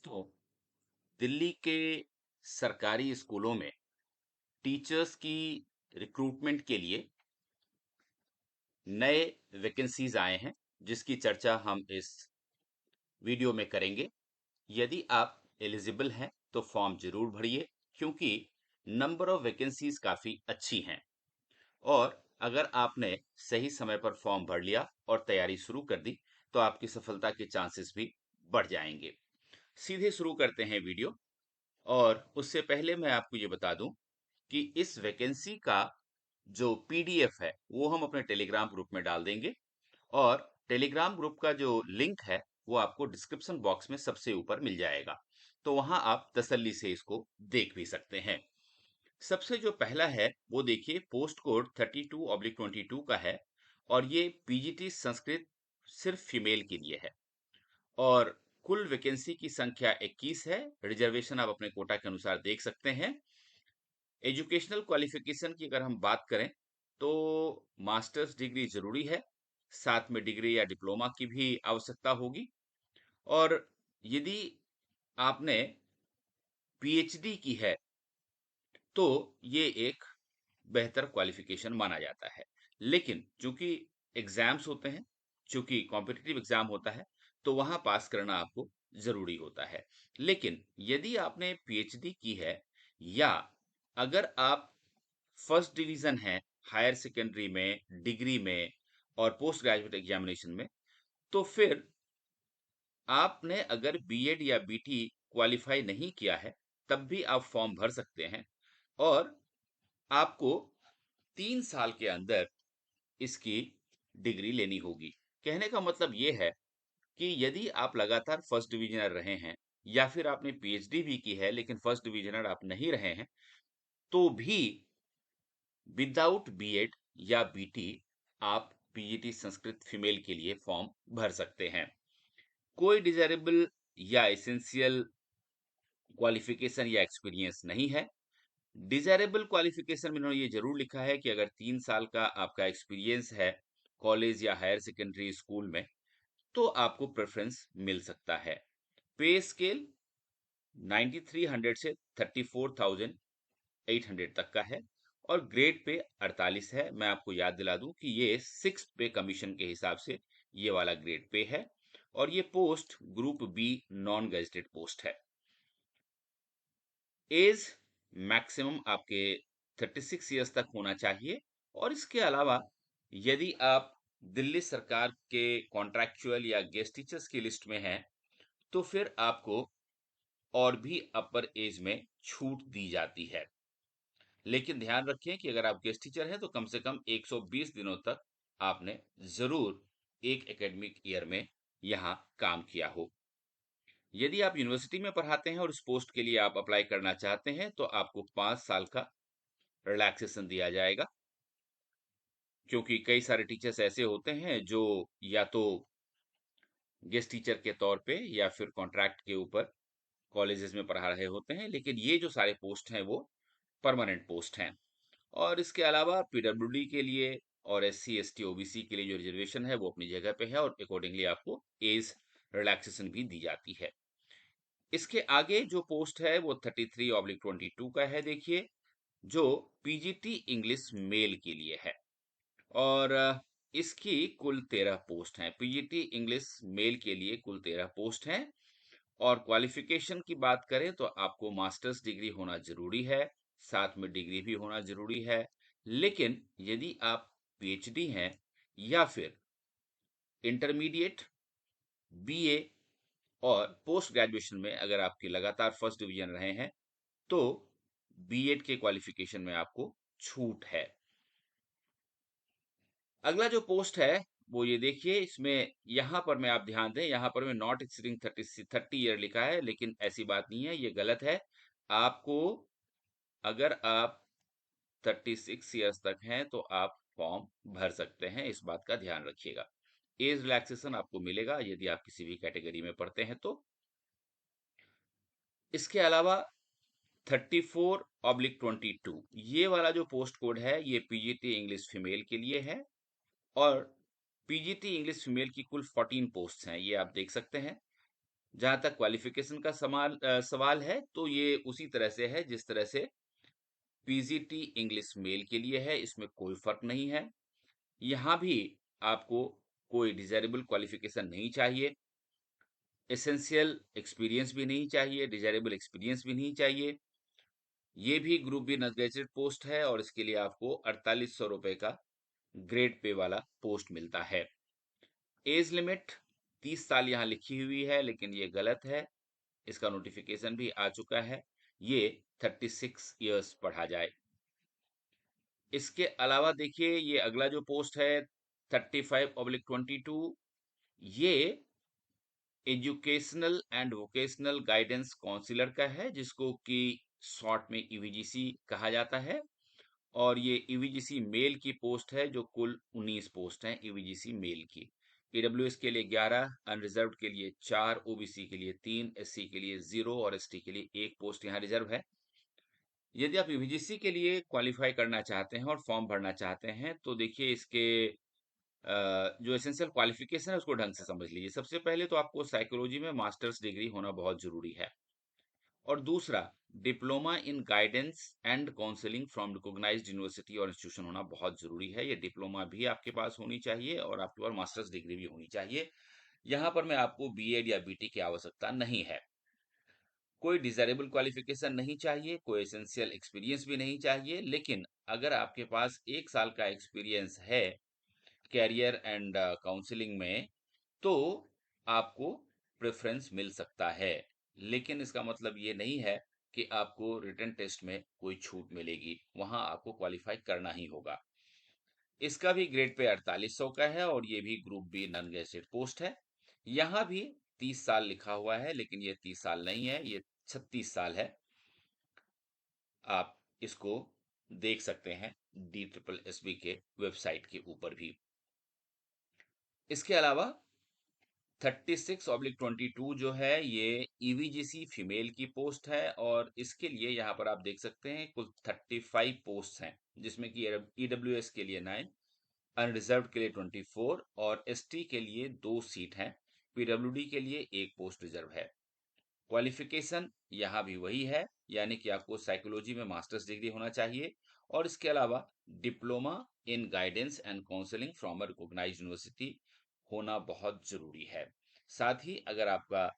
तो दिल्ली के सरकारी स्कूलों में टीचर्स की रिक्रूटमेंट के लिए नए वैकेंसीज आए हैं, जिसकी चर्चा हम इस वीडियो में करेंगे। यदि आप एलिजिबल हैं तो फॉर्म जरूर भरिए, क्योंकि नंबर ऑफ वैकेंसीज काफी अच्छी हैं। और अगर आपने सही समय पर फॉर्म भर लिया और तैयारी शुरू कर दी तो आपकी सफलता के चांसेस भी बढ़ जाएंगे। सीधे शुरू करते हैं वीडियो। और उससे पहले मैं आपको ये बता दूं कि इस वैकेंसी का जो पीडीएफ है वो हम अपने टेलीग्राम ग्रुप में डाल देंगे। और टेलीग्राम ग्रुप का जो लिंक है वो आपको डिस्क्रिप्शन बॉक्स में सबसे ऊपर मिल जाएगा, तो वहां आप तसल्ली से इसको देख भी सकते हैं। सबसे जो पहला है वो देखिए, पोस्ट कोड 32/22 का है। और ये पीजीटी संस्कृत सिर्फ फीमेल के लिए है। और कुल वैकेंसी की संख्या 21 है। रिजर्वेशन आप अपने कोटा के अनुसार देख सकते हैं। एजुकेशनल क्वालिफिकेशन की अगर हम बात करें तो मास्टर्स डिग्री जरूरी है, साथ में डिग्री या डिप्लोमा की भी आवश्यकता होगी। और यदि आपने पीएचडी की है तो ये एक बेहतर क्वालिफिकेशन माना जाता है। लेकिन चूंकि एग्जाम्स होते हैं, चूंकि कॉम्पिटिटिव एग्जाम होता है, तो वहां पास करना आपको जरूरी होता है। लेकिन यदि आपने पीएचडी की है, या अगर आप फर्स्ट डिवीजन है हायर सेकेंडरी में, डिग्री में और पोस्ट ग्रेजुएट एग्जामिनेशन में, तो फिर आपने अगर बीएड या बीटी क्वालिफाई नहीं किया है तब भी आप फॉर्म भर सकते हैं। और आपको 3 साल के अंदर इसकी डिग्री लेनी होगी। कहने का मतलब ये है कि यदि आप लगातार फर्स्ट डिविजनर रहे हैं, या फिर आपने पीएचडी भी की है लेकिन फर्स्ट डिविजनर आप नहीं रहे हैं, तो भी विदाउट बीएड या बीटी आप पीजीटी संस्कृत फीमेल के लिए फॉर्म भर सकते हैं। कोई डिजायरेबल या एसेंशियल क्वालिफिकेशन या एक्सपीरियंस नहीं है। डिजायरेबल क्वालिफिकेशन में इन्होंने ये जरूर लिखा है कि अगर 3 साल का आपका एक्सपीरियंस है कॉलेज या हायर सेकेंडरी स्कूल में, तो आपको प्रेफरेंस मिल सकता है। पे स्केल 9300 से 34,800 तक का है। और ग्रेड पे 48 है। मैं आपको याद दिला दूं कि ये 6 पे कमीशन के हिसाब से ये वाला ग्रेड पे है। और ये post group B non gazetted post है। एज मैक्सिमम आपके 36 ईयर्स तक होना चाहिए। और इसके अलावा यदि आप दिल्ली सरकार के कॉन्ट्रैक्चुअल या गेस्ट टीचर्स की लिस्ट में हैं, तो फिर आपको और भी अपर एज में छूट दी जाती है। लेकिन ध्यान रखें कि अगर आप गेस्ट टीचर हैं तो कम से कम 120 दिनों तक आपने जरूर एक एकेडमिक ईयर में यहाँ काम किया हो। यदि आप यूनिवर्सिटी में पढ़ाते हैं और इस पोस्ट के लिए आप अप्लाई करना चाहते हैं तो आपको 5 साल का रिलैक्सेशन दिया जाएगा। क्योंकि कई सारे टीचर्स ऐसे होते हैं जो या तो गेस्ट टीचर के तौर पे या फिर कॉन्ट्रैक्ट के ऊपर कॉलेजेस में पढ़ा रहे होते हैं, लेकिन ये जो सारे पोस्ट हैं वो परमानेंट पोस्ट हैं। और इसके अलावा पीडब्ल्यूडी के लिए और एससी एसटी ओबीसी के लिए जो रिजर्वेशन है वो अपनी जगह पे है, और अकॉर्डिंगली आपको एज रिलैक्सेशन भी दी जाती है। इसके आगे जो पोस्ट है वो 33/22 का है, देखिए, जो पीजीटी इंग्लिश मेल के लिए है। और इसकी कुल 13 पोस्ट हैं। पीजीटी इंग्लिश मेल के लिए कुल 13 पोस्ट हैं। और क्वालिफिकेशन की बात करें तो आपको मास्टर्स डिग्री होना जरूरी है, साथ में डिग्री भी होना जरूरी है। लेकिन यदि आप पीएचडी हैं या फिर इंटरमीडिएट, बीए और पोस्ट ग्रेजुएशन में अगर आपके लगातार फर्स्ट डिवीजन रहे हैं, तो बीएड के क्वालिफिकेशन में आपको छूट है। अगला जो पोस्ट है वो ये देखिए, इसमें यहां पर मैं आप ध्यान दें, यहां पर मैं नॉट एक्सीडिंग 30 ईयर लिखा है, लेकिन ऐसी बात नहीं है, ये गलत है। आपको, अगर आप 36 ईयर्स तक हैं तो आप फॉर्म भर सकते हैं, इस बात का ध्यान रखिएगा। एज रिलैक्सेशन आपको मिलेगा यदि आप किसी भी कैटेगरी में पढ़ते हैं तो। इसके अलावा 34/22 ये वाला जो पोस्ट कोड है ये पीजीटी इंग्लिश फीमेल के लिए है। और पीजीटी इंग्लिश फीमेल की कुल 14 पोस्ट हैं, ये आप देख सकते हैं। जहां तक क्वालिफिकेशन का सवाल है, तो ये उसी तरह से है जिस तरह से पीजीटी इंग्लिश मेल के लिए है, इसमें कोई फर्क नहीं है। यहाँ भी आपको कोई डिजायरेबल क्वालिफिकेशन नहीं चाहिए, एसेंशियल एक्सपीरियंस भी नहीं चाहिए, डिजायरेबल एक्सपीरियंस भी नहीं चाहिए। ये भी group B non graduate post है और इसके लिए आपको 4800 रुपए का ग्रेड पे वाला पोस्ट मिलता है। एज लिमिट 30 साल यहाँ लिखी हुई है, लेकिन ये गलत है। इसका नोटिफिकेशन भी आ चुका है, ये 36 इयर्स पढ़ा जाए। इसके अलावा देखिए, ये अगला जो पोस्ट है 35/22, ये educational and vocational guidance counsellor का है, जिसको कि शॉर्ट में ईवीजीसी कहा जाता है। और ये ईवीजीसी मेल की पोस्ट है, जो कुल 19 पोस्ट हैं ईवीजीसी मेल की। ईडब्ल्यूएस के लिए 11, अनरिजर्व्ड के लिए 4, ओबीसी के लिए 3, एससी के लिए 0 और एसटी के लिए 1 पोस्ट यहाँ रिजर्व है। यदि आप यूजीसी के लिए क्वालिफाई करना चाहते हैं और फॉर्म भरना चाहते हैं, तो देखिए इसके जो एसेंशियल क्वालिफिकेशन है उसको ढंग से समझ लीजिए। सबसे पहले तो आपको साइकोलॉजी में मास्टर्स डिग्री होना बहुत जरूरी है, और दूसरा diploma in guidance and counselling from recognised university और इंस्टीट्यूशन होना बहुत जरूरी है। ये डिप्लोमा भी आपके पास होनी चाहिए और आपके पास मास्टर्स डिग्री भी होनी चाहिए। यहाँ पर मैं आपको बीएड या बीटी की आवश्यकता नहीं है। कोई डिजायरेबल क्वालिफिकेशन नहीं चाहिए, कोई एसेंशियल एक्सपीरियंस भी नहीं चाहिए, लेकिन अगर आपके पास 1 साल का एक्सपीरियंस है कैरियर एंड काउंसलिंग में, तो आपको प्रेफरेंस मिल सकता है। लेकिन इसका मतलब ये नहीं है कि आपको रिटन टेस्ट में कोई छूट मिलेगी, वहां आपको क्वालिफाई करना ही होगा। इसका भी ग्रेड पे 4800 का है और ये भी group B non gazetted post है। यहाँ भी 30 साल लिखा हुआ है, लेकिन ये 30 साल नहीं है, ये 36 साल है। आप इसको देख सकते हैं DSSB के वेबसाइट के ऊपर भी। इसके अलावा 36/22 जो है, ये ईवीजीसी फीमेल की पोस्ट है और इसके लिए यहाँ पर आप देख सकते हैं कुल 35 पोस्ट हैं, जिसमें कि ईडब्ल्यूएस के लिए 9, अनरिजर्व के लिए 24 और एसटी के लिए 2 सीट हैं। पीडब्ल्यूडी के लिए 1 पोस्ट रिजर्व है। क्वालिफिकेशन यहाँ भी वही है, यानी कि आपको साइकोलॉजी में मास्टर्स डिग्री होना चाहिए और इसके अलावा diploma in guidance and counselling from a recognised university होना बहुत जरूरी है। साथ ही अगर आपका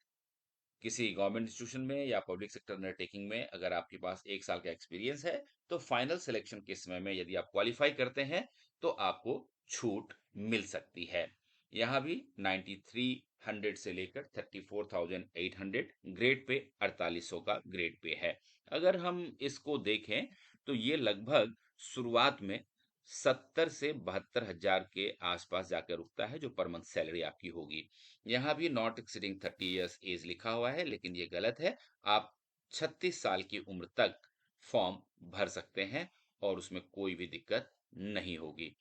किसी गवर्नमेंट इंस्टीट्यूशन में या पब्लिक सेक्टर अंडरटेकिंग में अगर आपके पास 1 साल का एक्सपीरियंस है, तो फाइनल सिलेक्शन के समय में यदि आप क्वालिफाई करते हैं, तो आपको छूट मिल सकती है। यहाँ भी 9300 से लेकर 34,800 ग्रेड पे 4800 का ग्रेड पे है। अगर हम इसको देखें, तो ये लगभग शुरुआत में 70 से 72 हजार के आसपास जाकर रुकता है, जो पर मंथ सैलरी आपकी होगी। यहाँ भी नॉट एक्सीडिंग 30 इयर्स एज लिखा हुआ है, लेकिन ये गलत है। आप 36 साल की उम्र तक फॉर्म भर सकते हैं और उसमें कोई भी दिक्कत नहीं होगी।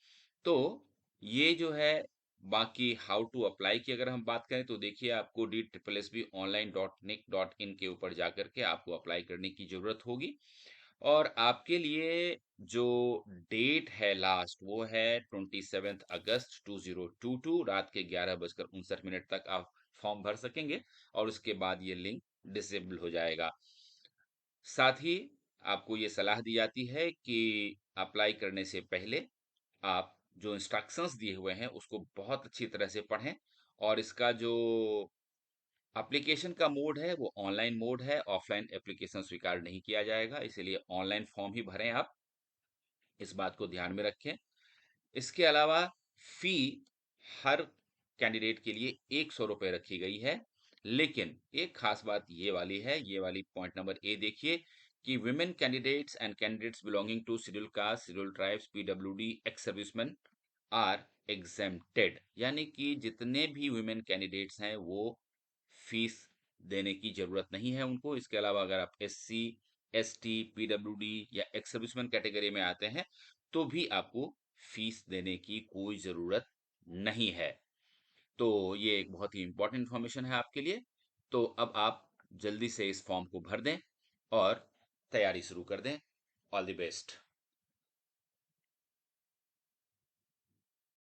तो ये जो है, बाकी हाउ टू अप्लाई की अगर हम बात करें, तो देखिए आपको DSSBonline.nic.in के ऊपर जाकर के आपको अप्लाई करने की जरूरत होगी। और आपके लिए जो डेट है लास्ट, वो है 27 अगस्त 2022, रात के 11:59 तक आप फॉर्म भर सकेंगे और उसके बाद ये लिंक डिसेबल हो जाएगा। साथ ही आपको ये सलाह दी जाती है कि अप्लाई करने से पहले आप जो इंस्ट्रक्शंस दिए हुए हैं उसको बहुत अच्छी तरह से पढ़ें। और इसका जो एप्लीकेशन का मोड है वो ऑनलाइन मोड है, ऑफलाइन एप्लीकेशन स्वीकार नहीं किया जाएगा, इसीलिए ऑनलाइन फॉर्म ही भरें आप, इस बात को ध्यान में रखें। इसके अलावा फी हर कैंडिडेट के लिए 100 रुपए रखी गई है, लेकिन एक खास बात ये वाली है, ये वाली पॉइंट नंबर ए देखिए कि women candidates and candidates belonging to scheduled caste, scheduled tribes, PWD, ex serviceman are exempted, यानी कि जितने भी विमेन कैंडिडेट्स हैं वो फीस देने की जरूरत नहीं है उनको। इसके अलावा अगर आप एससी, एसटी, पीडब्ल्यूडी या एक्स सर्विसमैन कैटेगरी में आते हैं, तो भी आपको फीस देने की कोई जरूरत नहीं है। तो ये एक बहुत ही इंपॉर्टेंट इंफॉर्मेशन है आपके लिए। तो अब आप जल्दी से इस फॉर्म को भर दें और तैयारी शुरू कर दें। All the best.